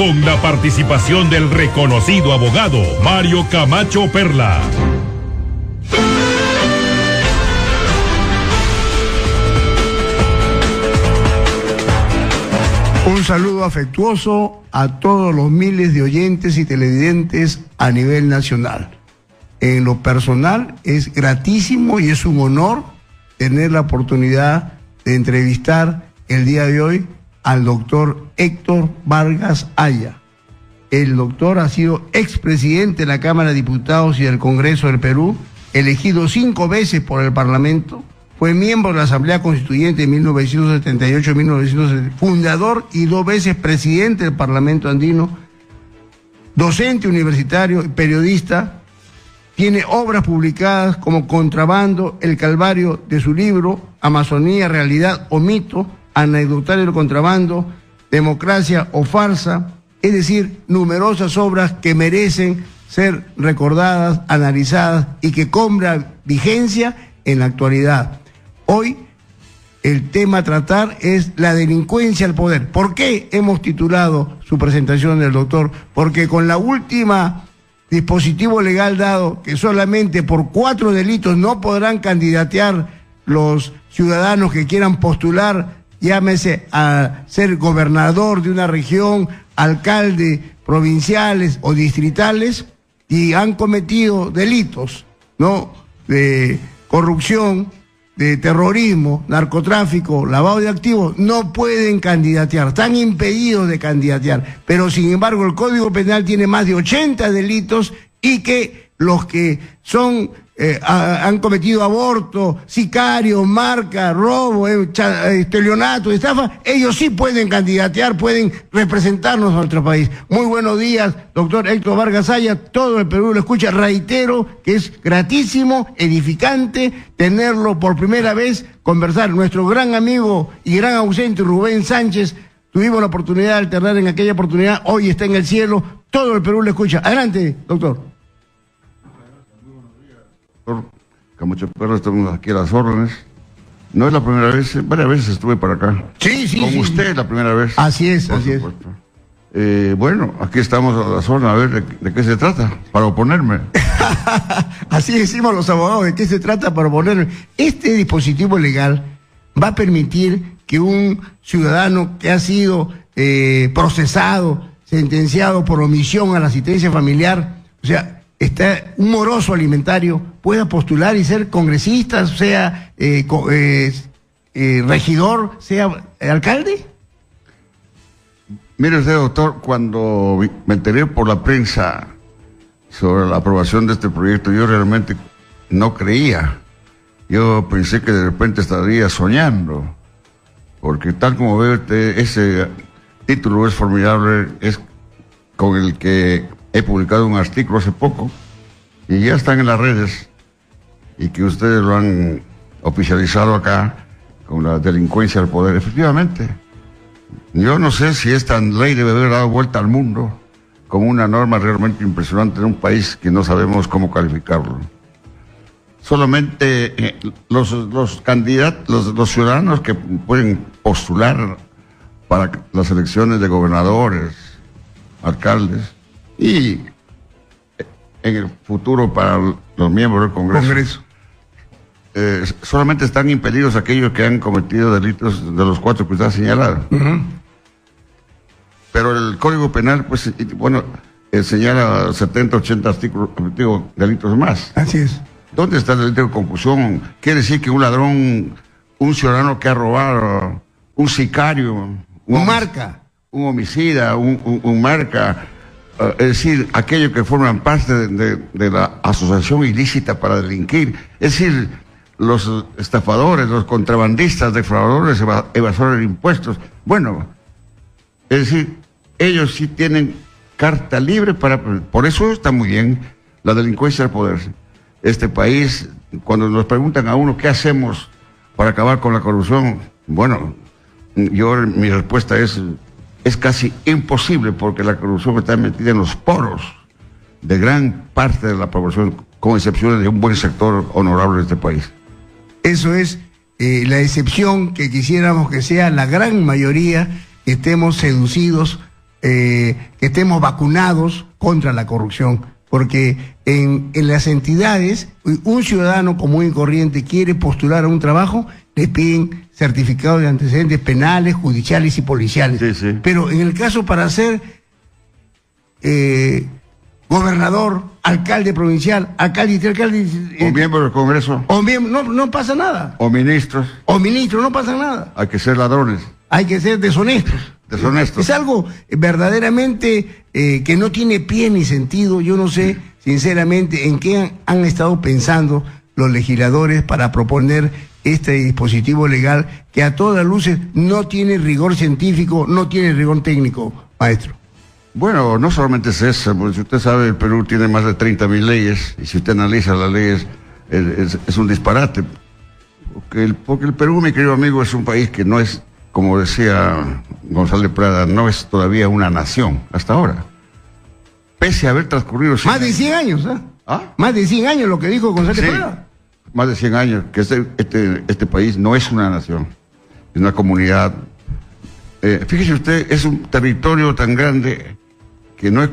con la participación del reconocido abogado Mario Camacho Perla. Un saludo afectuoso a todos los miles de oyentes y televidentes a nivel nacional. En lo personal es gratísimo y es un honor tener la oportunidad de entrevistar el día de hoy al doctor Héctor Vargas Haya. El doctor ha sido expresidente de la Cámara de Diputados y del Congreso del Perú, elegido 5 veces por el Parlamento, fue miembro de la Asamblea Constituyente en 1978-1970, fundador y 2 veces presidente del Parlamento Andino, docente universitario y periodista. Tiene obras publicadas como Contrabando, El Calvario, de su libro Amazonía, Realidad o Mito, Anecdotario del Contrabando, Democracia o Farsa, es decir, numerosas obras que merecen ser recordadas, analizadas y que cobran vigencia en la actualidad. Hoy el tema a tratar es la delincuencia al poder. ¿Por qué hemos titulado su presentación del doctor? Porque con la última dispositivo legal dado, que solamente por 4 delitos no podrán candidatear los ciudadanos que quieran postular, llámese a ser gobernador de una región, alcalde, provinciales o distritales, y han cometido delitos, ¿no?, de corrupción, de terrorismo, narcotráfico, lavado de activos, no pueden candidatear, están impedidos de candidatear. Pero sin embargo el Código Penal tiene más de 80 delitos y que los que son han cometido aborto, sicario, marca, robo, estelionato, estafa, ellos sí pueden candidatear, pueden representarnos a nuestro país. Muy buenos días, doctor Héctor Vargas Haya, todo el Perú lo escucha. Reitero que es gratísimo, edificante tenerlo por primera vez, conversar. Nuestro gran amigo y gran ausente Rubén Sánchez, tuvimos la oportunidad de alternar en aquella oportunidad, hoy está en el cielo, todo el Perú lo escucha. Adelante, doctor. Camacho Perla, estamos aquí a las órdenes. No es la primera vez, varias veces estuve para acá. Sí. Con usted la primera vez. Así es, así es. Bueno, aquí estamos a las órdenes, a ver de qué se trata, para oponerme. Así decimos los abogados, de qué se trata para oponerme. Este dispositivo legal va a permitir que un ciudadano que ha sido procesado, sentenciado por omisión a la asistencia familiar, o sea, está un moroso alimentario, pueda postular y ser congresista, sea regidor, sea alcalde? Mire usted, doctor, cuando me enteré por la prensa sobre la aprobación de este proyecto, yo realmente no creía. Yo pensé que de repente estaría soñando, porque tal como veo ese título es formidable, es con el que he publicado un artículo hace poco y ya están en las redes y que ustedes lo han oficializado acá con la delincuencia al poder. Efectivamente, yo no sé si esta ley debe haber dado vuelta al mundo como una norma realmente impresionante en un país que no sabemos cómo calificarlo. Solamente los candidatos, los ciudadanos que pueden postular para las elecciones de gobernadores, alcaldes, y en el futuro para los miembros del Congreso. Solamente están impedidos aquellos que han cometido delitos de los 4 que usted ha señalado. Pero el Código Penal, pues, bueno, señala 70, 80 artículos, delitos más. Así es. ¿Dónde está el delito de concusión? Quiere decir que un ladrón, un ciudadano que ha robado, un sicario, un homicida, un marca, es decir, aquellos que forman parte de la asociación ilícita para delinquir, es decir, los estafadores, los contrabandistas, defraudadores, evasores de impuestos. Bueno, es decir, ellos sí tienen carta libre para... Por eso está muy bien la delincuencia al poder. Este país, cuando nos preguntan a uno qué hacemos para acabar con la corrupción, bueno, mi respuesta es casi imposible, porque la corrupción está metida en los poros de gran parte de la población, con excepciones de un buen sector honorable de este país. Eso es la excepción que quisiéramos que sea la gran mayoría, que estemos seducidos que estemos vacunados contra la corrupción, porque en las entidades, un ciudadano común y corriente quiere postular a un trabajo, le piden certificados de antecedentes penales, judiciales y policiales. Sí, sí. Pero en el caso para ser gobernador, alcalde provincial, alcalde, o miembro del Congreso, o miembro, no pasa nada. o ministros, O ministro, no pasa nada. hay que ser ladrones. Hay que ser deshonestos. Deshonestos. Es algo verdaderamente que no tiene pie ni sentido. Yo no sé, sinceramente, en qué han estado pensando los legisladores para proponer este dispositivo legal que a todas luces no tiene rigor científico, no tiene rigor técnico, maestro. Bueno, no solamente es eso, porque si usted sabe, el Perú tiene más de 30.000 leyes, y si usted analiza las leyes, es un disparate. Porque el Perú, mi querido amigo, es un país que no es, como decía González Prada, no es todavía una nación, hasta ahora. Pese a haber transcurrido... Más de 100 años, ¿eh? ¿Ah? Más de 100 años lo que dijo González Sí, Prada. más de 100 años, que este país no es una nación, es una comunidad. Fíjese usted, es un territorio tan grande que no hay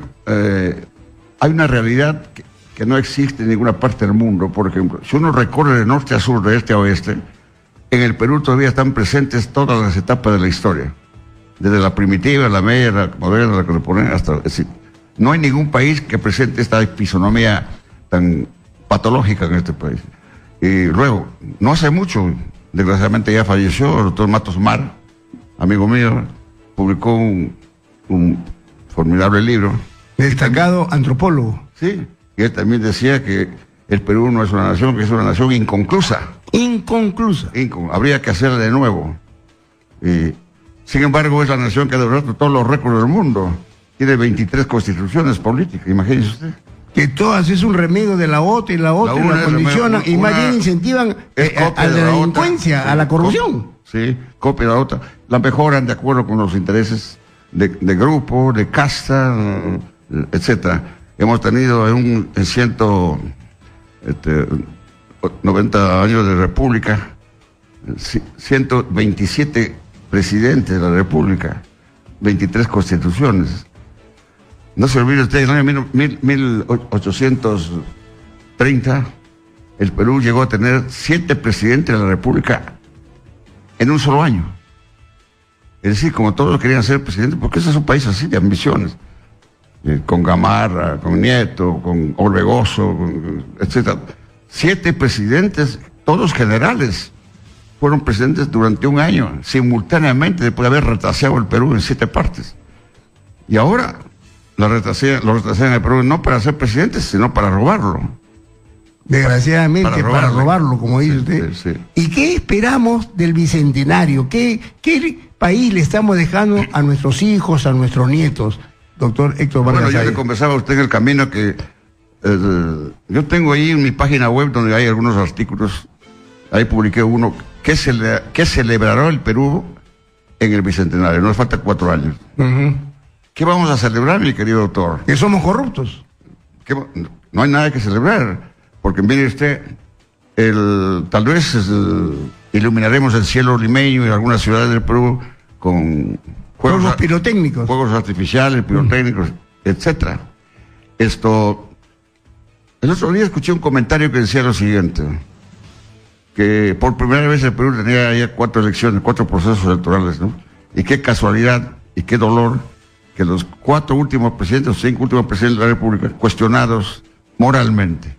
una realidad que no existe en ninguna parte del mundo. Por ejemplo, si uno recorre de norte a sur, de este a oeste, en el Perú todavía están presentes todas las etapas de la historia, desde la primitiva, la media, la moderna, la contemporánea, hasta... Es decir, no hay ningún país que presente esta fisonomía tan patológica en este país. Y luego, no hace mucho, desgraciadamente ya falleció el doctor Matos Mar, amigo mío, publicó un formidable libro. Destacado antropólogo. Sí, y él también decía que el Perú no es una nación, que es una nación inconclusa. Inconclusa. Habría que hacerla de nuevo. Y, sin embargo, es la nación que ha logrado todos los récords del mundo. Tiene 23 constituciones políticas, imagínese usted. Que todas es un remedio de la otra y la otra, y la condicionan, y más bien incentivan a la delincuencia, otra, a la corrupción. Sí, copia de la otra. La mejoran de acuerdo con los intereses de grupo, de casta, etcétera. Hemos tenido en 190 años de república, 127 presidentes de la república, 23 constituciones. No se olvide usted, en el año 1830, el Perú llegó a tener 7 presidentes de la república en un solo año. Es decir, como todos querían ser presidentes, porque ese es un país así de ambiciones. Con Gamarra, con Nieto, con Orbegoso, etc. 7 presidentes, todos generales, fueron presidentes durante un año, simultáneamente, después de haber retaseado el Perú en 7 partes. Y ahora lo retasean el Perú no para ser presidentes, sino para robarlo. Desgraciadamente, para robarlo, como dice usted. Sí. ¿Y qué esperamos del bicentenario? ¿Qué país le estamos dejando a nuestros hijos, a nuestros nietos, doctor Héctor Vargas? Bueno, yo le conversaba a usted en el camino que yo tengo ahí en mi página web donde hay algunos artículos, ahí publiqué uno, ¿qué celebrará el Perú en el bicentenario? Nos falta 4 años. ¿Qué vamos a celebrar, mi querido doctor? Que somos corruptos. No hay nada que celebrar, porque mire usted, tal vez iluminaremos el cielo limeño y algunas ciudades del Perú con juegos pirotécnicos, fuegos artificiales, pirotécnicos, etcétera. El otro día escuché un comentario que decía lo siguiente, que por primera vez el Perú tenía ya 4 elecciones, 4 procesos electorales, ¿no? Y qué casualidad y qué dolor que los 4 últimos presidentes, o 5 últimos presidentes de la República, cuestionados moralmente.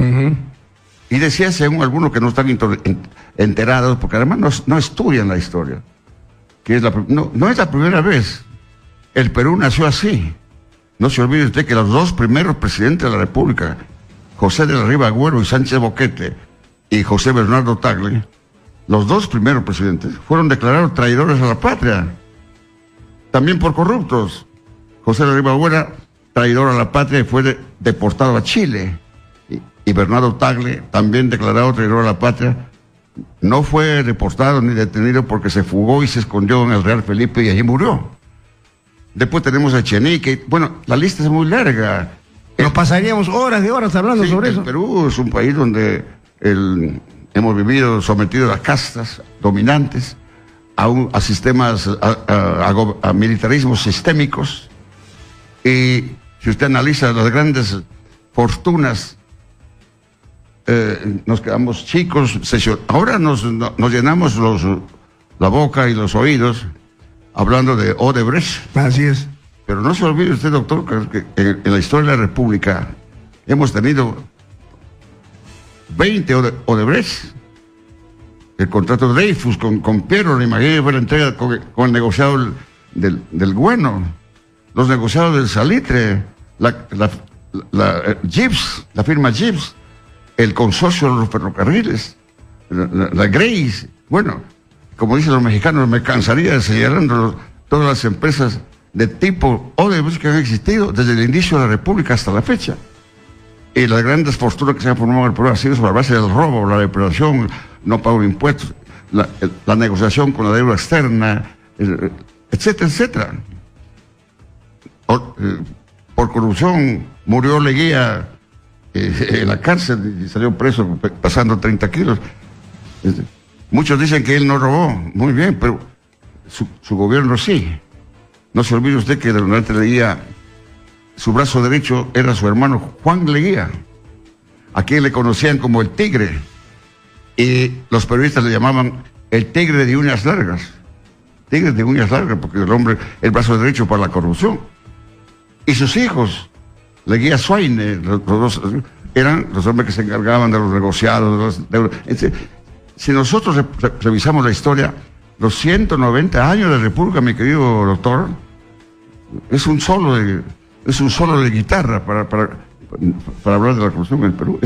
Y decía, según algunos que no están enterados, porque además no estudian la historia, que no es la primera vez. El Perú nació así. No se olvide usted que los 2 primeros presidentes de la República, José de la Riva Agüero y Sánchez Boquete, y José Bernardo Tagle, los 2 primeros presidentes, fueron declarados traidores a la patria, también por corruptos. José de la Riva Agüero, traidor a la patria, y fue deportado a Chile. Y Bernardo Tagle, también declarado traidor a la patria, no fue deportado ni detenido porque se fugó y se escondió en el Real Felipe y allí murió. Después tenemos a Echenique. Bueno, la lista es muy larga. Nos pasaríamos horas de horas hablando sobre eso. Perú es un país donde hemos vivido sometidos a castas dominantes, a sistemas, a militarismos sistémicos, Y si usted analiza las grandes fortunas, nos quedamos chicos. Ahora nos llenamos la boca y los oídos hablando de Odebrecht. Así es. Pero no se olvide usted, doctor, que en la historia de la República hemos tenido 20 Odebrecht. El contrato de Dreyfus con Piero, imagínate, fue la entrega con el negociado del Bueno, los negociados del Salitre, Gibbs, la firma Gibbs, el consorcio de los ferrocarriles, la Grace. Bueno, como dicen los mexicanos, me cansaría de señalar todas las empresas de tipo Odebrecht que han existido desde el inicio de la República hasta la fecha. Y las grandes fortunas que se han formado en el Perú han sido sobre la base del robo, la depredación, no pago de impuestos, la negociación con la deuda externa, etcétera, etcétera. Por corrupción murió Leguía en la cárcel y salió preso pasando 30 kilos. Muchos dicen que él no robó, muy bien, pero su gobierno sí. No se olvide usted que durante Leguía, su brazo derecho era su hermano Juan Leguía, a quien le conocían como el Tigre, y los periodistas le llamaban el Tigre de uñas largas. Tigre de uñas largas, porque el brazo derecho para la corrupción. Y sus hijos, Leguía Suaine, los dos, eran los hombres que se encargaban de los negociados, si nosotros revisamos la historia, los 190 años de República, mi querido doctor, es un solo de guitarra para hablar de la corrupción en el Perú.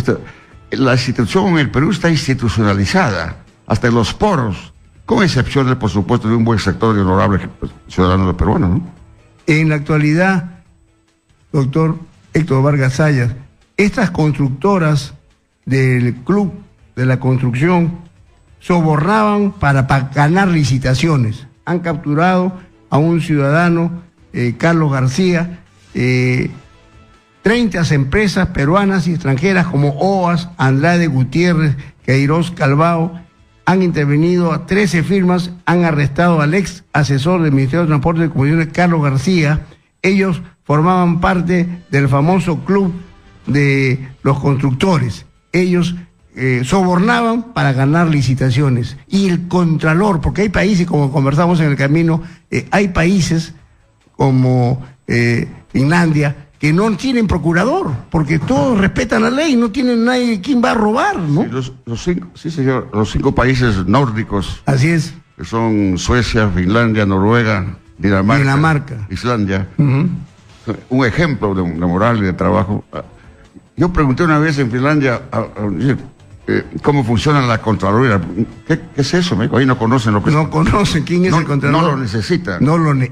La institución en el Perú está institucionalizada, hasta en los poros, con excepción, por supuesto, de un buen sector de honorables ciudadanos peruanos, ¿no? En la actualidad, doctor Héctor Vargas Sayas, estas constructoras del Club de la Construcción sobornaban para ganar licitaciones. Han capturado a un ciudadano, Carlos García, 30 empresas peruanas y extranjeras como OAS, Andrade Gutiérrez, Queiroz Calvao, han intervenido a 13 firmas, han arrestado al ex asesor del Ministerio de Transporte y Comunicaciones, Carlos García. Ellos formaban parte del famoso club de los constructores. Ellos sobornaban para ganar licitaciones. Y el contralor, porque hay países, como conversamos en el camino, hay países como Finlandia, que no tienen procurador, porque todos respetan la ley, no tienen nadie quien va a robar, ¿no? Sí, señor, los 5 países nórdicos. Así es. Que son Suecia, Finlandia, Noruega, Dinamarca. Islandia. Un ejemplo de moral y de trabajo. Yo pregunté una vez en Finlandia cómo funciona la Contraloría. ¿Qué es eso? Me dijo, ahí no conocen lo que no conocen quién es el Contralor. No lo necesitan.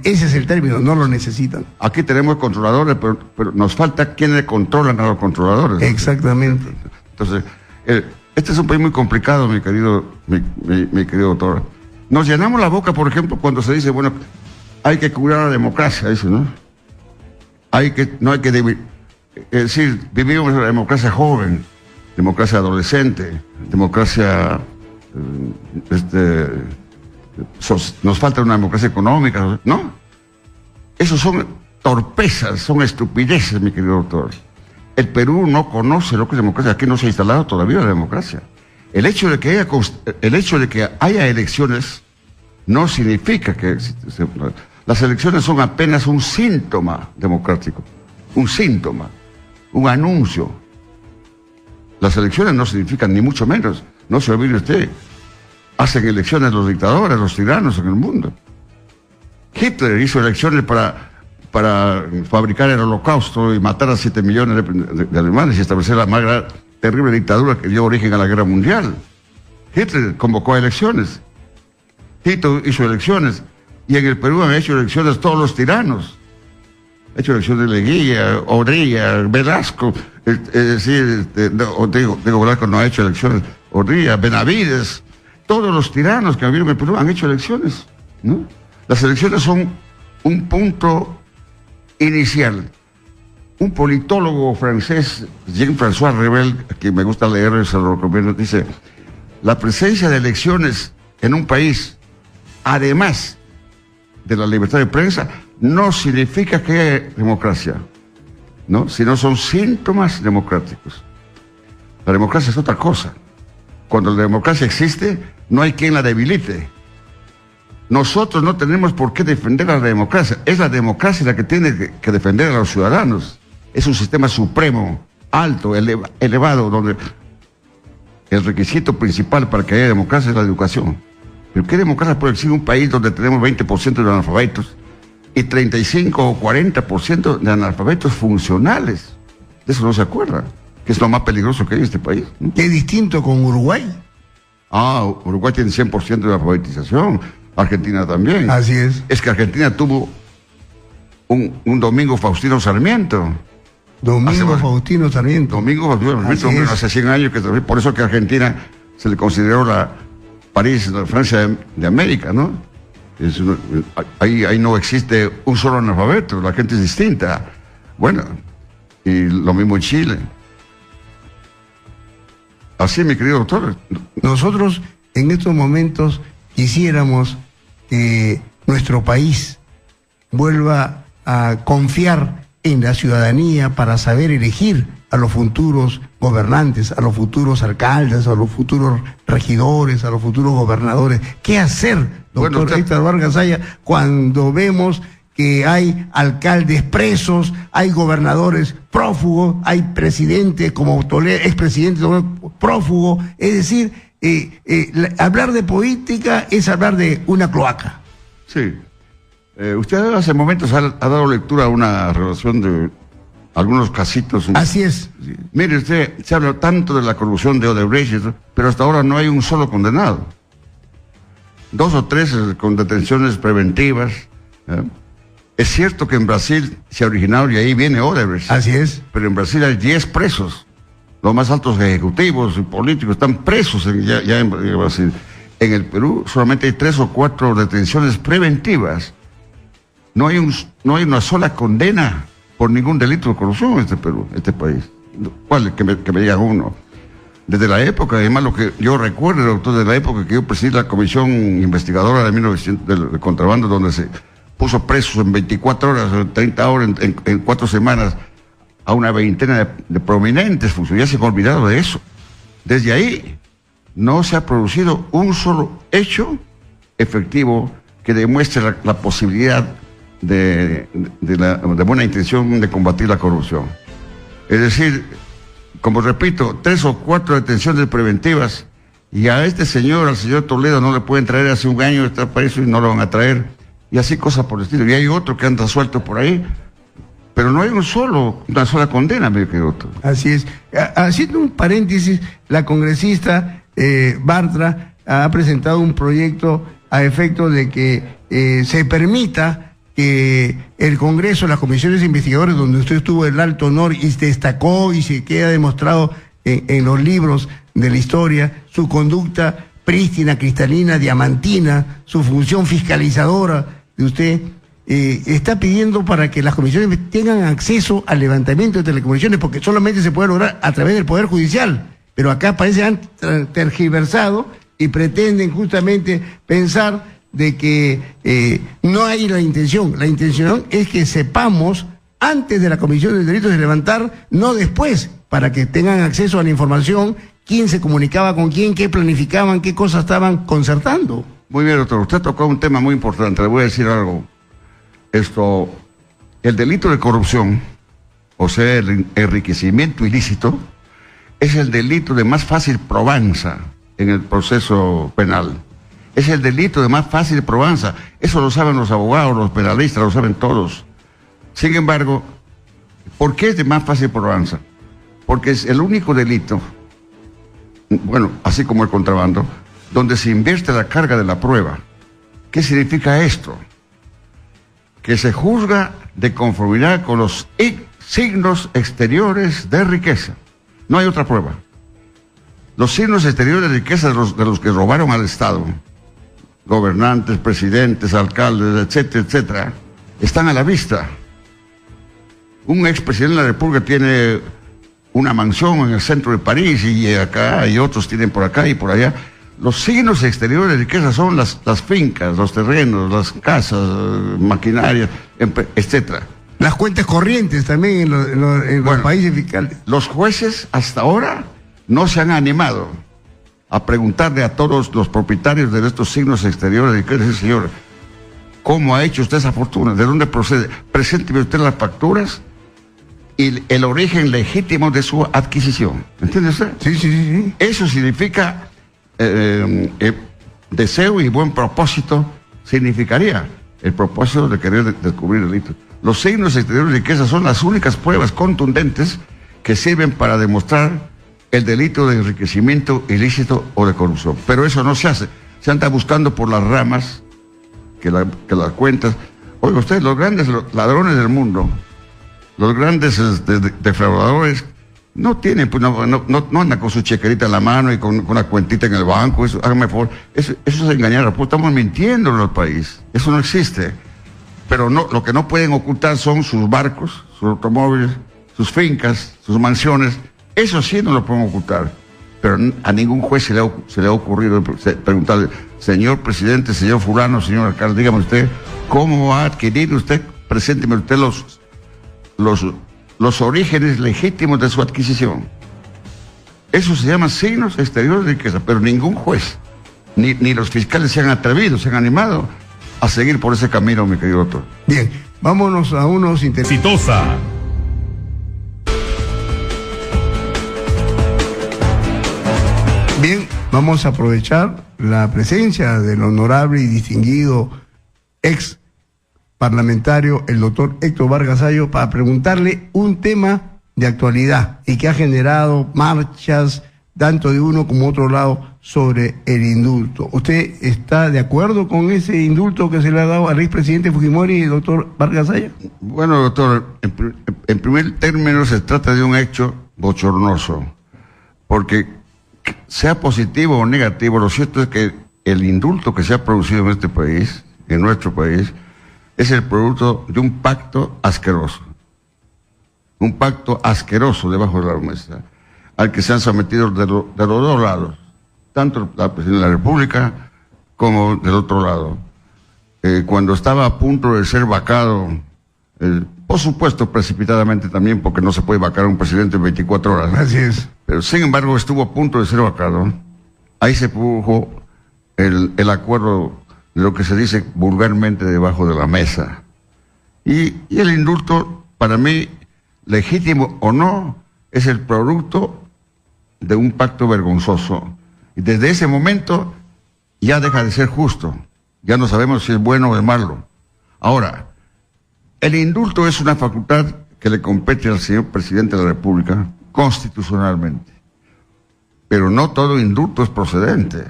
Ese es el término, no lo necesitan. Aquí tenemos controladores, pero nos falta quienes controlan a los controladores. Exactamente. Entonces, este es un país muy complicado, mi querido doctor. Nos llenamos la boca, por ejemplo, cuando se dice, bueno, hay que curar la democracia, dice, ¿no? Es decir, vivimos en una democracia joven, democracia adolescente, democracia, nos falta una democracia económica, ¿no? Esos son torpezas, son estupideces, mi querido doctor. El Perú no conoce lo que es democracia, aquí no se ha instalado todavía la democracia. El hecho de que haya elecciones no significa que las elecciones son apenas un síntoma democrático, un síntoma, un anuncio. Las elecciones no significan ni mucho menos, no se olvide usted, hacen elecciones los dictadores, los tiranos en el mundo. Hitler hizo elecciones para fabricar el holocausto y matar a 7 millones de alemanes y establecer la más terrible dictadura que dio origen a la guerra mundial. Hitler convocó a elecciones, Tito hizo elecciones, y en el Perú han hecho elecciones todos los tiranos. Ha hecho elecciones de Leguía, Orrilla, Velasco, es decir, Diego Velasco no ha hecho elecciones, Orrilla, Benavides, todos los tiranos que habían en el Perú han hecho elecciones, ¿no? Las elecciones son un punto inicial. Un politólogo francés, Jean-François Revel, a quien me gusta leer, se lo recomiendo, dice, la presencia de elecciones en un país, además de la libertad de prensa, no significa que haya democracia, ¿no? Sino son síntomas democráticos. La democracia es otra cosa. Cuando la democracia existe, no hay quien la debilite. Nosotros no tenemos por qué defender a la democracia. Es la democracia la que tiene que defender a los ciudadanos. Es un sistema supremo, alto, elevado, donde el requisito principal para que haya democracia es la educación. ¿Pero qué democracia puede existir en un país donde tenemos 20% de analfabetos y 35 o 40% de analfabetos funcionales? De eso no se acuerda, que es lo más peligroso que hay en este país, ¿no? ¿Qué distinto con Uruguay? Uruguay tiene 100% de alfabetización, Argentina también. Así es. Es que Argentina tuvo un Domingo Faustino Sarmiento. Domingo Faustino Sarmiento. Domingo Faustino Sarmiento, hace 100 años, por eso que Argentina se le consideró la París, la Francia de América, ¿no? Ahí no existe un solo analfabeto, la gente es distinta. Bueno, y lo mismo en Chile. Así, mi querido doctor. Nosotros en estos momentos quisiéramos que nuestro país vuelva a confiar en la ciudadanía para saber elegir a los futuros gobernantes, a los futuros alcaldes, a los futuros regidores, a los futuros gobernadores. ¿Qué hacer, doctor Héctor Vargas Saya, cuando vemos que hay alcaldes presos, hay gobernadores prófugos, hay presidentes como Toledo, expresidente prófugo? Es decir, hablar de política es hablar de una cloaca. Sí. Usted hace momentos ha dado lectura a una relación de algunos casitos. Así es. Sí. Mire usted, se habla tanto de la corrupción de Odebrecht, pero hasta ahora no hay un solo condenado. 2 o 3 con detenciones preventivas. Es cierto que en Brasil se ha originado y ahí viene Odebrecht. Así es. Pero en Brasil hay 10 presos. Los más altos ejecutivos y políticos están presos ya en Brasil. En el Perú solamente hay 3 o 4 detenciones preventivas. No hay una sola condena por ningún delito de corrupción en este país. ¿Cuál? Que me diga uno. Desde la época, además lo que yo recuerdo, doctor, de la época que yo presidí la comisión investigadora de 1900 de contrabando, donde se puso presos en 24 horas, 30 horas, en 4 semanas, a una veintena de prominentes funcionarios. Ya se han olvidado de eso. Desde ahí no se ha producido un solo hecho efectivo que demuestre la posibilidad de buena intención de combatir la corrupción. Es decir, como repito, 3 o 4 detenciones preventivas, y a este señor, al señor Toledo, no le pueden traer hace un año, está preso y no lo van a traer, y así cosas por el estilo. Y hay otro que anda suelto por ahí, pero no hay una sola condena, mi querido doctor. Así es. Haciendo un paréntesis, la congresista Bartra ha presentado un proyecto a efecto de que se permita que el Congreso, las comisiones investigadoras donde usted tuvo el alto honor y se destacó y se queda demostrado en los libros de la historia, su conducta prístina, cristalina, diamantina, su función fiscalizadora de usted, está pidiendo para que las comisiones tengan acceso al levantamiento de telecomunicaciones, porque solamente se puede lograr a través del Poder Judicial, pero acá parece que han tergiversado y pretenden justamente pensar de que no hay la intención. La intención es que sepamos antes de la comisión de delitos de levantar, no después, para que tengan acceso a la información, quién se comunicaba con quién, qué planificaban, qué cosas estaban concertando. Muy bien, doctor. Usted tocó un tema muy importante. Le voy a decir algo. El delito de corrupción, o sea, el enriquecimiento ilícito, es el delito de más fácil probanza en el proceso penal. Es el delito de más fácil probanza. Eso lo saben los abogados, los penalistas, lo saben todos. Sin embargo, ¿por qué es de más fácil probanza? Porque es el único delito, bueno, así como el contrabando, donde se invierte la carga de la prueba. ¿Qué significa esto? Que se juzga de conformidad con los signos exteriores de riqueza. No hay otra prueba. Los signos exteriores de riqueza de los que robaron al Estado, gobernantes, presidentes, alcaldes, etcétera, etcétera, están a la vista. Un expresidente de la República tiene una mansión en el centro de París y acá, y otros tienen por acá y por allá. Los signos exteriores de riqueza son las fincas, los terrenos, las casas, maquinarias, etcétera. Las cuentas corrientes también en los países fiscales. Los jueces hasta ahora no se han animado a preguntarle a todos los propietarios de estos signos exteriores de riqueza, señor, ¿cómo ha hecho usted esa fortuna? ¿De dónde procede? Presénteme usted las facturas y el origen legítimo de su adquisición. ¿Entiende usted? Sí. Eso significa deseo y buen propósito, significaría el propósito de querer descubrir delitos. Los signos exteriores de riqueza son las únicas pruebas contundentes que sirven para demostrar el delito de enriquecimiento ilícito o de corrupción. Pero eso no se hace. Se anda buscando por las ramas que las cuentas. Oiga usted, los grandes ladrones del mundo, los grandes defraudadores, no tienen, pues no andan con su chequerita en la mano y con una cuentita en el banco. Eso, hágame por favor, eso es engañar. Pues estamos mintiendo en el país. Eso no existe. Pero no, lo que no pueden ocultar son sus barcos, sus automóviles, sus fincas, sus mansiones. Eso sí no lo pueden ocultar. Pero a ningún juez se le ha ocurrido preguntarle, señor presidente, señor fulano, señor alcalde, dígame usted, ¿cómo va a adquirir usted? Presénteme usted los orígenes legítimos de su adquisición. Eso se llama signos exteriores de riqueza, pero ningún juez, ni los fiscales se han atrevido, se han animado a seguir por ese camino, mi querido doctor. Bien, vámonos a unos Exitosa. Bien, vamos a aprovechar la presencia del honorable y distinguido ex parlamentario, el doctor Héctor Vargas Ayo, para preguntarle un tema de actualidad y que ha generado marchas, tanto de uno como otro lado, sobre el indulto. ¿Usted está de acuerdo con ese indulto que se le ha dado al expresidente Fujimori, doctor Vargas Ayo? Bueno, doctor, en primer término se trata de un hecho bochornoso, porque sea positivo o negativo, lo cierto es que el indulto que se ha producido en este país, en nuestro país, es el producto de un pacto asqueroso. Un pacto asqueroso debajo de la mesa, al que se han sometido de los dos lados, tanto la Presidencia de la República como del otro lado. Cuando estaba a punto de ser vacado, por supuesto precipitadamente también, porque no se puede vacar a un presidente en 24 horas. Así es. Pero sin embargo estuvo a punto de ser vacado. Ahí se produjo el acuerdo de lo que se dice vulgarmente debajo de la mesa. Y el indulto, para mí, legítimo o no, es el producto de un pacto vergonzoso. Y desde ese momento ya deja de ser justo. Ya no sabemos si es bueno o es malo. Ahora, el indulto es una facultad que le compete al señor presidente de la República constitucionalmente. Pero no todo indulto es procedente.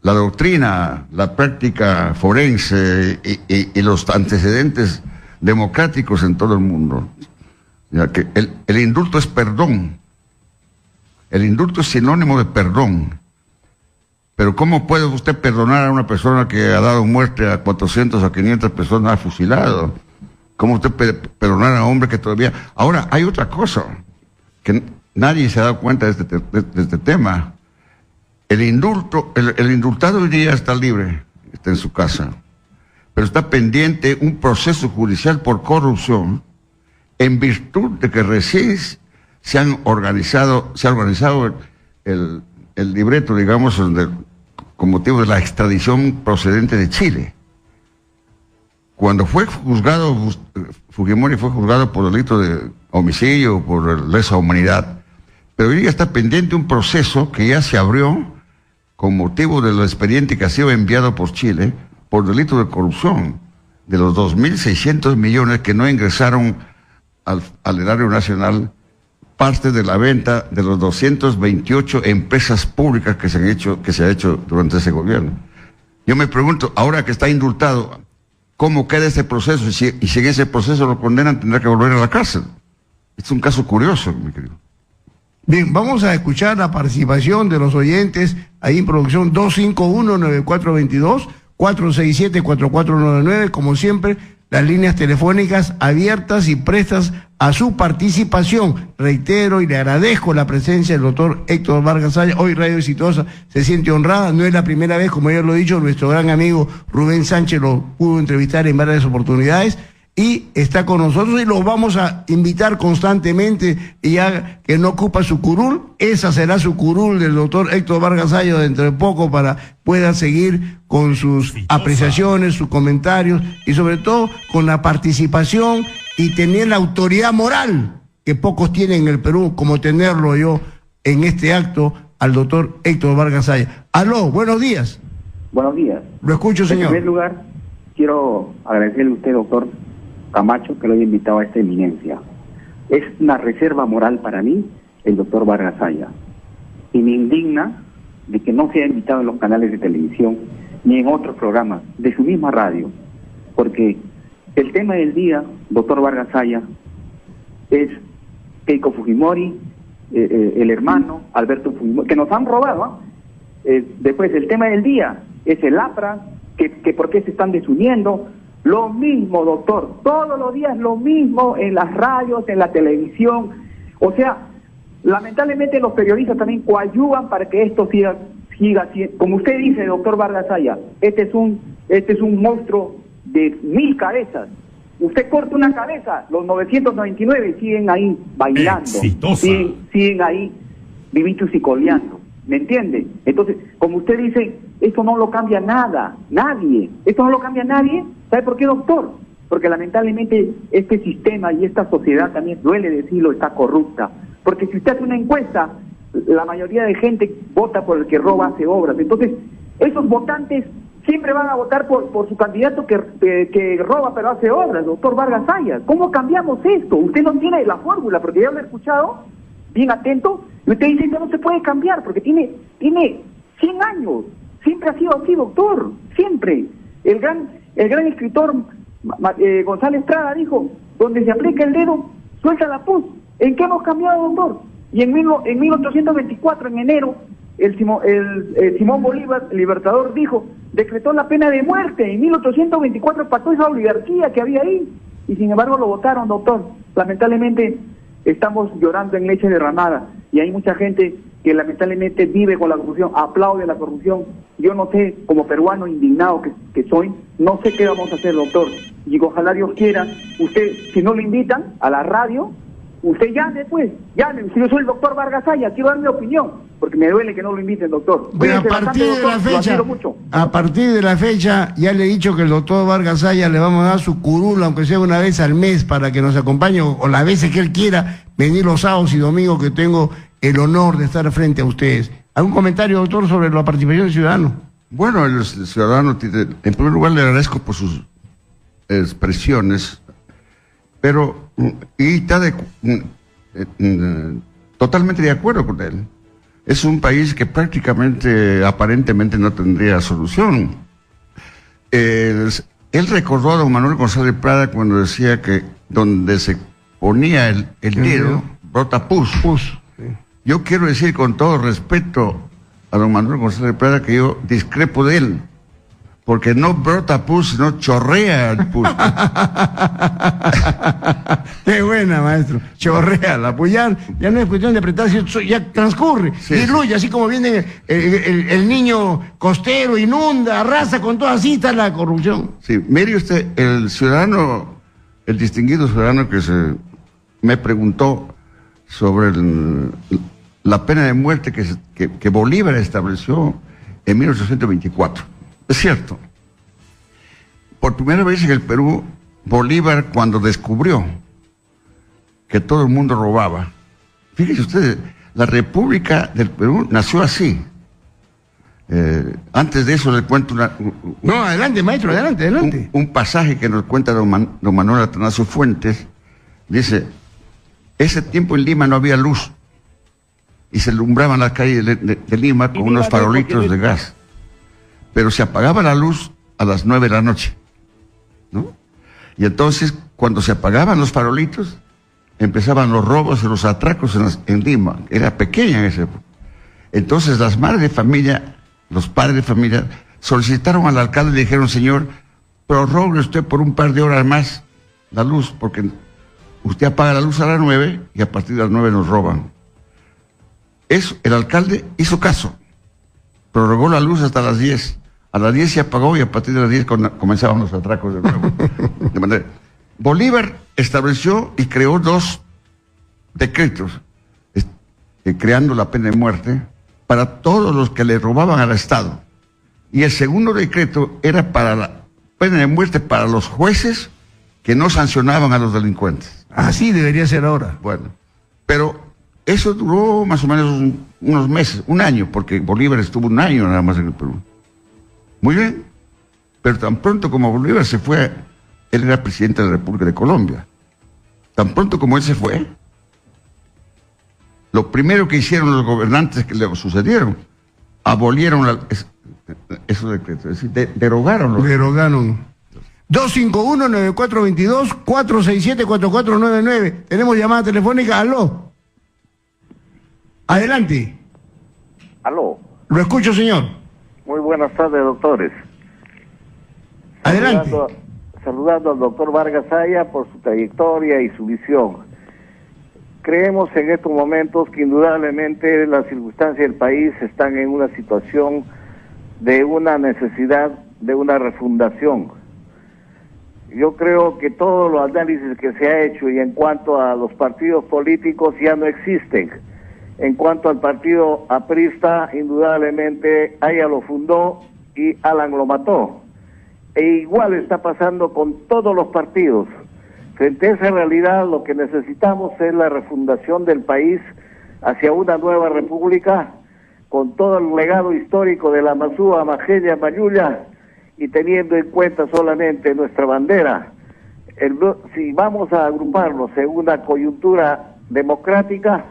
La doctrina, la práctica forense y los antecedentes democráticos en todo el mundo, ya que el indulto es perdón. El indulto es sinónimo de perdón. Pero ¿cómo puede usted perdonar a una persona que ha dado muerte a 400 o 500 personas, ha fusilado? ¿Cómo usted perdonar a un hombre que todavía... Ahora, hay otra cosa, que nadie se ha dado cuenta de este tema. El indultado hoy día está libre, está en su casa, pero está pendiente un proceso judicial por corrupción, en virtud de que recién se ha organizado el libreto, digamos, con motivo de la extradición procedente de Chile. Cuando fue juzgado, Fujimori fue juzgado por delito de homicidio, por lesa humanidad, pero hoy día está pendiente un proceso que ya se abrió con motivo del expediente que ha sido enviado por Chile por delito de corrupción de los 2.600 millones que no ingresaron al erario nacional, parte de la venta de los 228 empresas públicas que se ha hecho durante ese gobierno. Yo me pregunto, ahora que está indultado, ¿cómo queda ese proceso? Y si en ese proceso lo condenan, tendrá que volver a la cárcel. Es un caso curioso, mi querido. Bien, vamos a escuchar la participación de los oyentes ahí en producción 251-9422, 467-4499, como siempre, las líneas telefónicas abiertas y prestas a su participación. Reitero y le agradezco la presencia del doctor Héctor Vargas Saya. Hoy Radio Exitosa se siente honrada, no es la primera vez, como ya lo he dicho, nuestro gran amigo Rubén Sánchez lo pudo entrevistar en varias oportunidades y está con nosotros y los vamos a invitar constantemente, y ya que no ocupa su curul, esa será su curul del doctor Héctor Vargas Saya dentro de poco, para pueda seguir con sus apreciaciones, sus comentarios y sobre todo con la participación y tener la autoridad moral que pocos tienen en el Perú, como tenerlo yo en este acto al doctor Héctor Vargas Saya. Aló, buenos días. Buenos días. Lo escucho, señor. En primer lugar, quiero agradecerle a usted, doctor Camacho, que lo haya invitado a esta eminencia. Es una reserva moral para mí el doctor Vargas Saya. Y me indigna de que no sea invitado en los canales de televisión ni en otros programas de su misma radio. Porque el tema del día, doctor Vargas Saya, es Keiko Fujimori, el hermano Alberto Fujimori, que nos han robado. Después, el tema del día es el APRA, que por qué se están desuniendo. Lo mismo, doctor, todos los días lo mismo en las radios, en la televisión. O sea, lamentablemente los periodistas también coadyuvan para que esto siga como usted dice, doctor Vargas Saya, este es un monstruo de 1000 cabezas. Usted corta una cabeza, los 999 siguen ahí bailando, siguen ahí vivitos y coleando, ¿me entiende? Entonces, como usted dice, esto no lo cambia nadie, esto no lo cambia nadie. ¿Sabe por qué, doctor? Porque lamentablemente este sistema y esta sociedad, también duele decirlo, está corrupta. Porque si usted hace una encuesta, la mayoría de gente vota por el que roba, hace obras. Entonces, esos votantes siempre van a votar por su candidato que roba pero hace obras, doctor Vargas Saya. ¿Cómo cambiamos esto? Usted no tiene la fórmula, porque ya lo he escuchado bien atento, y usted dice que no se puede cambiar, porque tiene 100 años. Siempre ha sido así, doctor, siempre. El gran escritor González Estrada dijo, donde se aplica el dedo, suelta la pus. ¿En qué hemos cambiado, doctor? Y en 1824, en enero, el Simón Bolívar, el libertador, decretó la pena de muerte. En 1824 pasó esa oligarquía que había ahí, y sin embargo lo votaron, doctor. Lamentablemente estamos llorando en leche derramada, y hay mucha gente que lamentablemente vive con la corrupción, aplaude la corrupción. Yo no sé, como peruano indignado que soy, no sé qué vamos a hacer, doctor. Y ojalá Dios quiera, usted, si no lo invitan a la radio, usted llame, pues, llame. Si yo soy el doctor Vargas Saya, quiero dar mi opinión, porque me duele que no lo inviten, doctor. Bueno, a partir de la fecha, ya le he dicho que el doctor Vargas Saya le vamos a dar su curul, aunque sea una vez al mes, para que nos acompañe, o las veces que él quiera, venir los sábados y domingos, que tengo el honor de estar frente a ustedes. ¿Algún comentario, doctor, sobre la participación del ciudadano? Bueno, el ciudadano, en primer lugar, le agradezco por sus expresiones, pero está totalmente de acuerdo con él. Es un país que prácticamente, aparentemente, no tendría solución. Él recordó a don Manuel González Prada cuando decía que donde se ponía el dedo, brota pus. Sí. Yo quiero decir con todo respeto a don Manuel González Prada que yo discrepo de él, porque no brota pus, sino chorrea el pus. Qué buena, maestro. Chorrea la pus. Ya no es cuestión de apretar, ya transcurre, diluye, así como viene el niño costero, inunda, arrasa con todo, así está la corrupción. Sí, mire usted, el distinguido ciudadano que me preguntó sobre la pena de muerte que Bolívar estableció en 1824. Es cierto. Por primera vez en el Perú, Bolívar, cuando descubrió que todo el mundo robaba, fíjense ustedes, la República del Perú nació así. Antes de eso le cuento No, adelante, maestro, adelante. Un pasaje que nos cuenta don Manuel Atanasio Fuentes. Dice, ese tiempo en Lima no había luz y se alumbraban las calles de Lima con unos farolitos de gas, pero se apagaba la luz a las 9 de la noche, ¿no? Y entonces, cuando se apagaban los farolitos, empezaban los robos y los atracos en Lima. Era pequeña en esa época. Entonces las madres de familia, los padres de familia, solicitaron al alcalde y le dijeron, señor, prorrogue usted por un par de horas más la luz, porque usted apaga la luz a las 9 y a partir de las 9 nos roban. Eso, el alcalde hizo caso, prorrogó la luz hasta las 10. A las 10 se apagó y a partir de las 10 comenzaban los atracos de nuevo. De manera, Bolívar estableció y creó 2 decretos, creando la pena de muerte para todos los que le robaban al Estado. Y el segundo decreto era para la pena de muerte para los jueces que no sancionaban a los delincuentes. Así debería ser ahora. Bueno, pero eso duró más o menos unos meses, un año, porque Bolívar estuvo un año nada más en el Perú. Muy bien, pero tan pronto como Bolívar se fue, él era presidente de la República de Colombia. Tan pronto como él se fue, lo primero que hicieron los gobernantes que le sucedieron, abolieron esos decretos, es decir, derogaron. Derogaron. 251-9422, 467-4499. Tenemos llamada telefónica. Aló. Adelante. Aló. Lo escucho, señor. Muy buenas tardes, doctores. Adelante. Saludando al doctor Vargas Saya por su trayectoria y su visión. Creemos en estos momentos que indudablemente las circunstancias del país están en una situación de una necesidad de una refundación. Yo creo que todos los análisis que se ha hecho y en cuanto a los partidos políticos ya no existen. En cuanto al partido aprista, indudablemente Haya lo fundó y Alan lo mató. E igual está pasando con todos los partidos. Frente a esa realidad, lo que necesitamos es la refundación del país hacia una nueva república, con todo el legado histórico de la Masúa, Majeya, Mayuya, y teniendo en cuenta solamente nuestra bandera. Si vamos a agruparnos en una coyuntura democrática,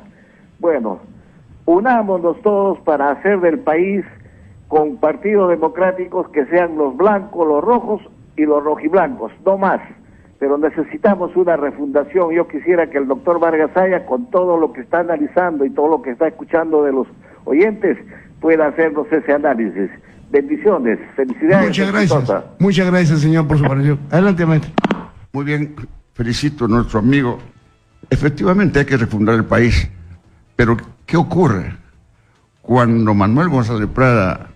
bueno, unámonos todos para hacer del país con partidos democráticos que sean los blancos, los rojos y los rojiblancos, no más. Pero necesitamos una refundación. Yo quisiera que el doctor Vargas Saya, con todo lo que está analizando y todo lo que está escuchando de los oyentes, pueda hacernos ese análisis. Bendiciones, felicidades. Muchas gracias, señor, por su aparición. Adelante, maestro. Muy bien, felicito a nuestro amigo. Efectivamente hay que refundar el país, pero ¿qué ocurre? Cuando Manuel González Prada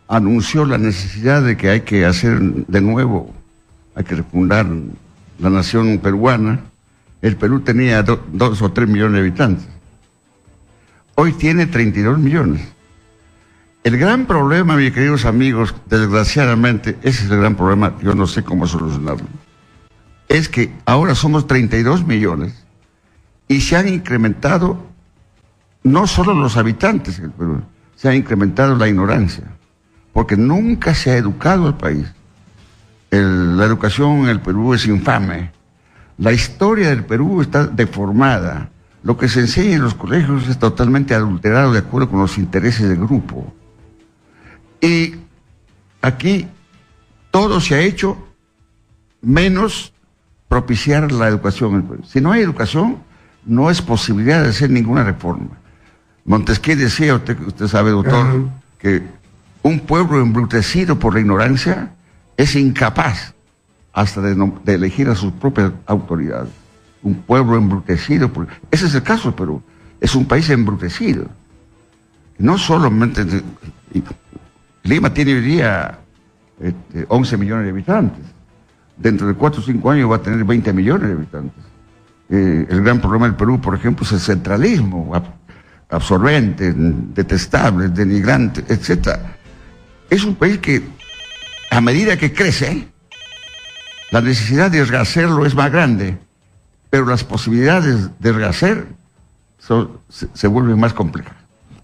anunció la necesidad de que hay que hacer de nuevo, hay que refundar la nación peruana, el Perú tenía 2 o 3 millones de habitantes. Hoy tiene 32 millones. El gran problema, mis queridos amigos, desgraciadamente, ese es el gran problema, yo no sé cómo solucionarlo, es que ahora somos 32 millones y se han incrementado no solo los habitantes del Perú, se ha incrementado la ignorancia, porque nunca se ha educado al país. La educación en el Perú es infame. La historia del Perú está deformada. Lo que se enseña en los colegios es totalmente adulterado de acuerdo con los intereses del grupo. Y aquí todo se ha hecho menos propiciar la educación en el Perú. Si no hay educación, no es posibilidad de hacer ninguna reforma. Montesquieu decía, usted sabe, doctor, que un pueblo embrutecido por la ignorancia es incapaz hasta de elegir a sus propias autoridades. Un pueblo embrutecido. Ese es el caso de Perú. Es un país embrutecido. No solamente... Lima tiene hoy día 11 millones de habitantes. Dentro de 4 o 5 años va a tener 20 millones de habitantes. El gran problema del Perú, por ejemplo, es el centralismo absorbente, detestable, denigrante, etc. Es un país que, a medida que crece, la necesidad de rehacerlo es más grande, pero las posibilidades de rehacer se vuelven más complejas.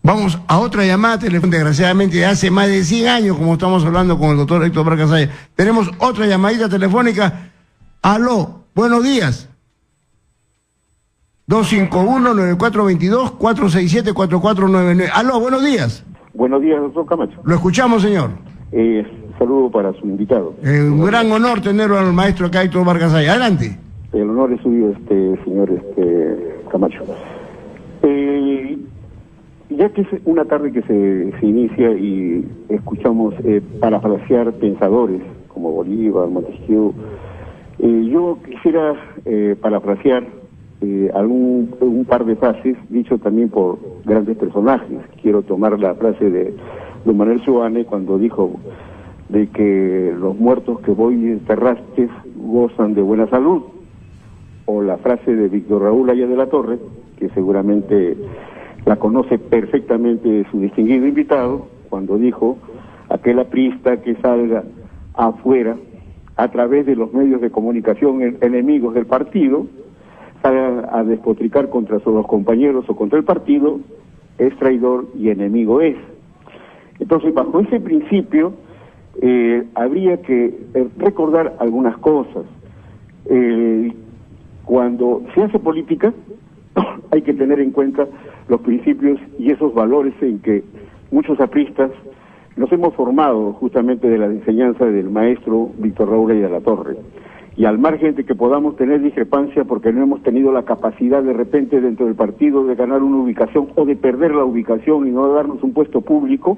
Vamos a otra llamada telefónica, desgraciadamente de hace más de 100 años, como estamos hablando con el doctor Héctor Vargas Saya. Tenemos otra llamadita telefónica. Aló, buenos días. 251-9422, 467-4499. Aló, buenos días. Buenos días, doctor Camacho. Lo escuchamos, señor. Saludo para su invitado. Un gran honor tenerlo al maestro acá, Héctor Vargas Saya. Adelante. El honor es suyo, señor Camacho. Ya que es una tarde que se inicia y escuchamos parafrasear pensadores como Bolívar, Montesquieu. Yo quisiera parafrasear un par de frases dicho también por grandes personajes. Quiero tomar la frase de don Manuel Seoane cuando dijo de que los muertos que vos enterraste gozan de buena salud, o la frase de Víctor Raúl Aya de la Torre, que seguramente la conoce perfectamente su distinguido invitado, cuando dijo: aquel aprista que salga afuera a través de los medios de comunicación enemigos del partido, salga a despotricar contra sus compañeros o contra el partido, es traidor y enemigo es. Entonces, bajo ese principio, habría que recordar algunas cosas. Cuando se hace política, hay que tener en cuenta los principios y esos valores en que muchos apristas nos hemos formado justamente de la enseñanza del maestro Víctor Raúl Aya de la Torre. Y al margen de que podamos tener discrepancia porque no hemos tenido la capacidad de repente dentro del partido de ganar una ubicación o de perder la ubicación y no darnos un puesto público,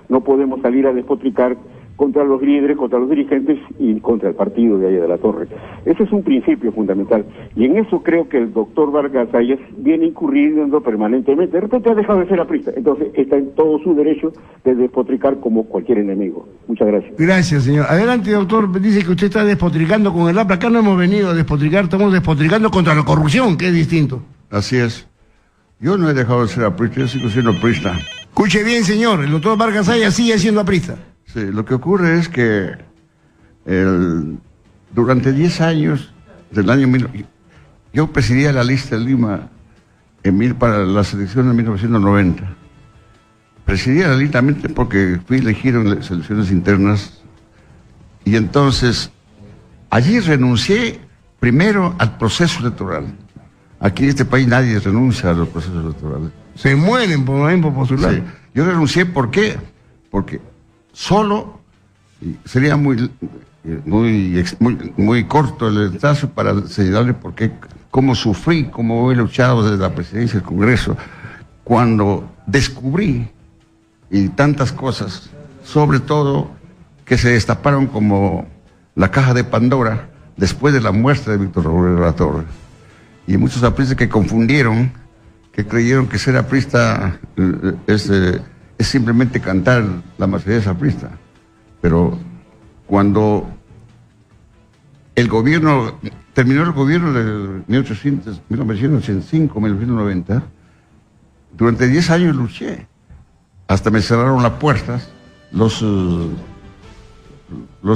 no podemos salir a despotricar contra los líderes, contra los dirigentes y contra el partido de Aya de la Torre. Ese es un principio fundamental. Y en eso creo que el doctor Vargas Ayas viene incurriendo permanentemente. De repente ha dejado de ser aprista. Entonces está en todo su derecho de despotricar como cualquier enemigo. Muchas gracias. Gracias, señor. Adelante, doctor. Dice que usted está despotricando con el APRA. Acá no hemos venido a despotricar, estamos despotricando contra la corrupción, que es distinto. Así es. Yo no he dejado de ser aprista, yo sigo siendo aprista. Escuche bien, señor. El doctor Vargas Ayas sigue siendo aprista. Sí, lo que ocurre es que durante 10 años del año... Yo presidía la lista de Lima para las elecciones de 1990. Presidía la lista porque fui elegido en las elecciones internas y entonces allí renuncié primero al proceso electoral. Aquí en este país nadie renuncia a los procesos electorales. Se mueren por postular. Sí. Yo renuncié, ¿por qué? Porque solo sería muy corto el detalle para señalarle cómo sufrí, cómo he luchado desde la presidencia del Congreso, cuando descubrí y tantas cosas, sobre todo que se destaparon como la caja de Pandora después de la muerte de Víctor Raúl de la Torre. Y muchos apristas que confundieron, que creyeron que ser aprista es simplemente cantar la Marsellesa aprista. Pero cuando terminó el gobierno de 1985, 1990, durante 10 años luché. Hasta me cerraron las puertas, los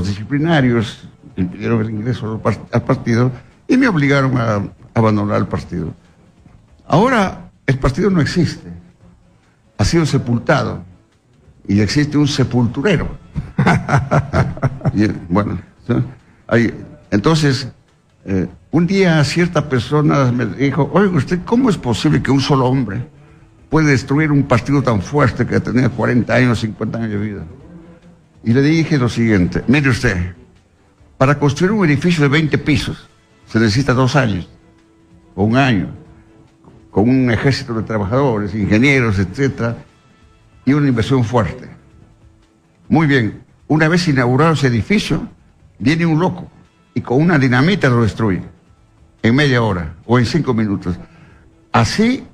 disciplinarios impidieron el ingreso al partido y me obligaron a abandonar el partido. Ahora el partido no existe, ha sido sepultado y existe un sepulturero. Y, bueno, entonces un día cierta persona me dijo: oiga, usted, ¿cómo es posible que un solo hombre puede destruir un partido tan fuerte que tenía 40 años, 50 años de vida? Y le dije lo siguiente: mire usted, para construir un edificio de 20 pisos se necesita 2 años o 1 año, con un ejército de trabajadores, ingenieros, etcétera, y una inversión fuerte. Muy bien, una vez inaugurado ese edificio, viene un loco y con una dinamita lo destruye en media hora o en 5 minutos. Así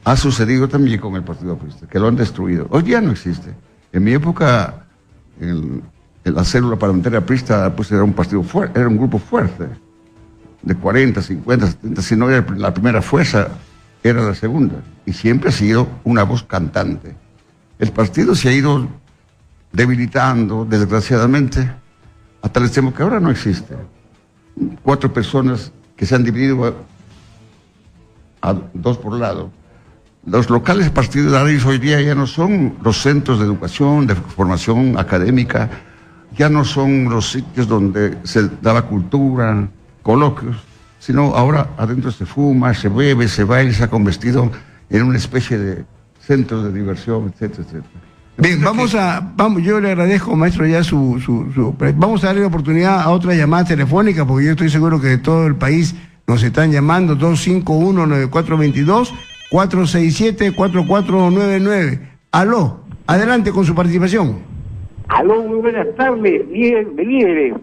ha sucedido también con el Partido Aprista, que lo han destruido. Hoy día no existe. En mi época, la célula parlamentaria aprista pues era un partido fuerte, era un grupo fuerte, de 40, 50, 70, si no era la primera fuerza, era la segunda, y siempre ha sido una voz cantante. El partido se ha ido debilitando, desgraciadamente, hasta el extremo que ahora no existe. 4 personas que se han dividido a 2 por lado. Los locales partidarios hoy día ya no son los centros de educación, de formación académica, ya no son los sitios donde se daba cultura, coloquios, sino ahora adentro se fuma, se bebe, se baila, se ha convertido en una especie de centro de diversión, etcétera, etcétera. Bien, yo le agradezco, maestro, ya vamos a darle la oportunidad a otra llamada telefónica, porque yo estoy seguro que de todo el país nos están llamando. 251-9422, 467-4499. Aló, adelante con su participación. Aló, muy buenas tardes, líderes.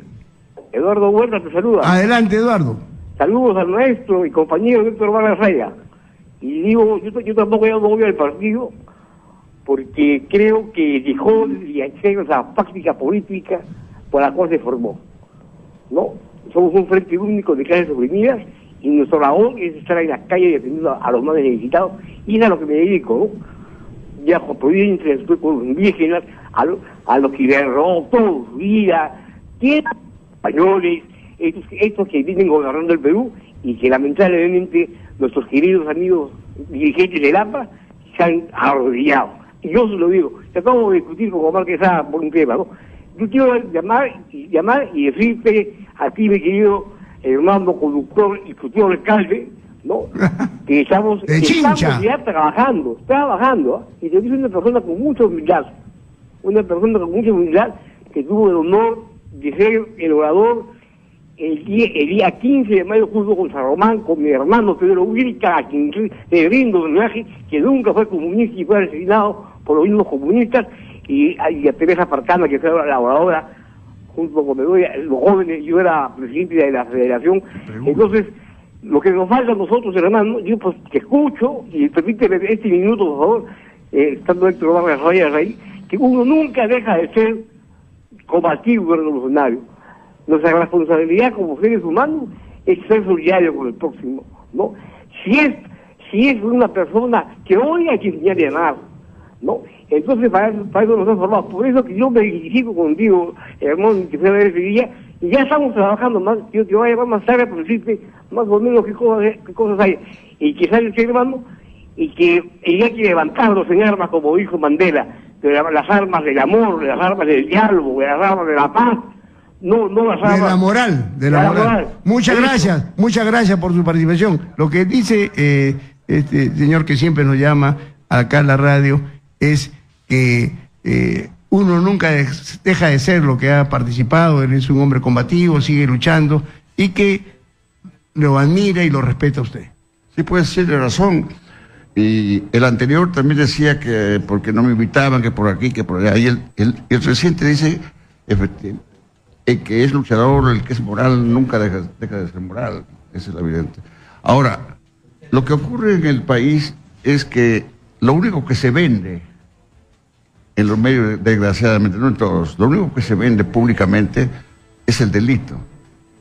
Eduardo Huerta te saluda. Adelante, Eduardo. Saludos al maestro y compañero Víctor Vargas. Y digo, yo tampoco ya no voy al partido, porque creo que dejó de hacer esa práctica política por la cual se formó. ¿No? Somos un frente único de clases oprimidas y nuestra labor es estar en las calles defendiendo a los más necesitados, y es a lo que me dedico, ¿no? Ya por provincia, estoy con los indígenas, a los que le robó toda su vida, tienen españoles, estos que vienen gobernando el Perú y que lamentablemente nuestros queridos amigos dirigentes del AMPA se han arrodillado. Y yo se lo digo, acabo de discutir con Omar Quesada por un tema, ¿no? Yo quiero llamar y decirte a ti, mi querido hermano conductor y futuro alcalde, ¿no? Que estamos ya trabajando, ¿eh? Y te dice una persona con mucha humildad, que tuvo el honor de ser el orador el día 15 de mayo junto con San Román, con mi hermano Pedro Huirica, a quien le brindo homenaje, que nunca fue comunista y fue asesinado por los mismos comunistas, y a Teresa Farcana, que fue la oradora, junto con los jóvenes. Yo era presidente de la federación. Entonces, lo que nos falta a nosotros, hermano, yo pues te escucho, y permíteme este minuto, por favor, estando Héctor Vargas ahí, que uno nunca deja de ser combativo y revolucionario. Nuestra responsabilidad como seres humanos es ser solidario con el próximo, ¿no? Si es una persona que hoy hay que enseñarle a amar, ¿no? Entonces para eso nos han formado. Por eso que yo me identifico contigo, hermano, que fue a ver ese día, y ya estamos trabajando más. Yo te voy a llamar más tarde para decirte más o menos qué cosas hay, y que sale ese hermano, y que hay que levantarlos en armas, como dijo Mandela, de las armas del amor, de las armas del diálogo, de las armas de la paz, no las armas... De la moral. Muchas gracias por su participación. Lo que dice este señor que siempre nos llama acá en la radio es que uno nunca deja de ser lo que ha participado. Él es un hombre combativo, sigue luchando, y que lo admira y lo respeta a usted. Sí, puede ser de razón. Y el anterior también decía que porque no me invitaban, que por aquí, que por allá. Y el reciente dice, efectivamente, el que es luchador, el que es moral, nunca deja de ser moral. Eso es evidente. Ahora, lo que ocurre en el país es que lo único que se vende en los medios, desgraciadamente, no en todos, lo único que se vende públicamente es el delito,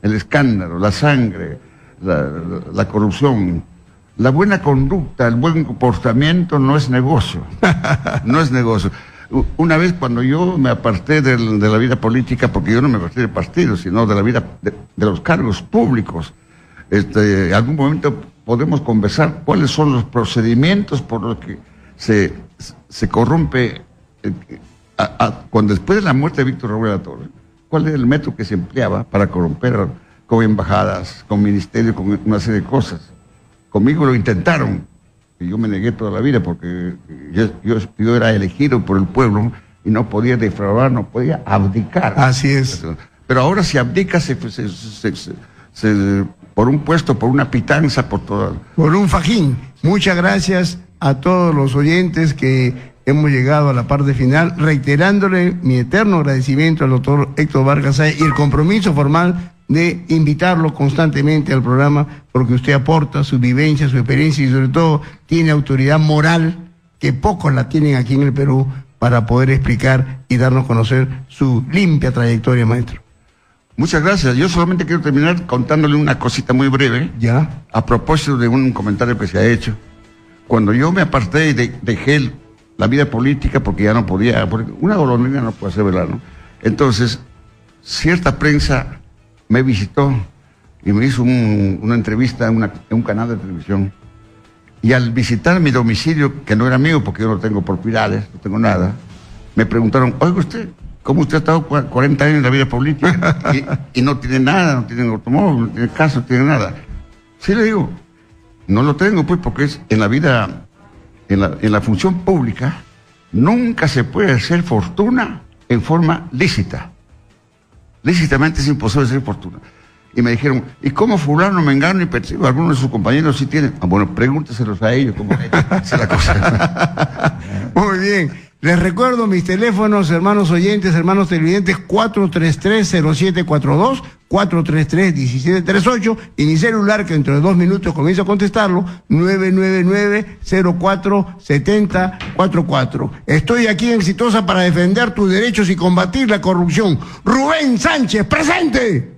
el escándalo, la sangre, la corrupción. La buena conducta, el buen comportamiento no es negocio. No es negocio. Una vez cuando yo me aparté de la vida política, porque yo no me aparté del partido, sino de la vida de los cargos públicos, en algún momento podemos conversar cuáles son los procedimientos por los que se corrompe, cuando después de la muerte de Víctor Raúl de la Torre, cuál es el método que se empleaba para corromper con embajadas, con ministerios, con una serie de cosas. Conmigo lo intentaron, y yo me negué toda la vida porque yo era elegido por el pueblo y no podía defraudar, no podía abdicar. Así es. Pero ahora si abdica por un puesto, por una pitanza, por un fajín. Muchas gracias a todos los oyentes que hemos llegado a la parte final, reiterándole mi eterno agradecimiento al doctor Héctor Vargas y el compromiso formal de invitarlo constantemente al programa, porque usted aporta su vivencia, su experiencia, y sobre todo tiene autoridad moral que pocos la tienen aquí en el Perú para poder explicar y darnos a conocer su limpia trayectoria, maestro. Muchas gracias. Yo solamente quiero terminar contándole una cosita muy breve. Ya. A propósito de un comentario que se ha hecho. Cuando yo me aparté y dejé la vida política porque ya no podía, porque una golondrina no puede hacer velar, ¿no? Entonces, cierta prensa me visitó y me hizo una entrevista en un canal de televisión. Y al visitar mi domicilio, que no era mío porque yo no tengo propiedades, no tengo nada, me preguntaron, oiga usted, ¿cómo usted ha estado 40 años en la vida política y no tiene nada, no tiene automóvil, no tiene casa, no tiene nada? Sí, le digo, no lo tengo pues porque es en la vida, en la función pública, nunca se puede hacer fortuna en forma lícita. Lícitamente es imposible hacer fortuna. Y me dijeron, ¿y cómo fulano, mengano y percibo? Algunos de sus compañeros sí tienen. Ah, bueno, pregúnteselos a ellos cómo es la cosa. Muy bien. Les recuerdo mis teléfonos, hermanos oyentes, hermanos televidentes, 433-0742, 433-1738, y mi celular, que dentro de 2 minutos comienzo a contestarlo, 999-047044. Estoy aquí en Exitosa para defender tus derechos y combatir la corrupción. Rubén Sánchez, presente.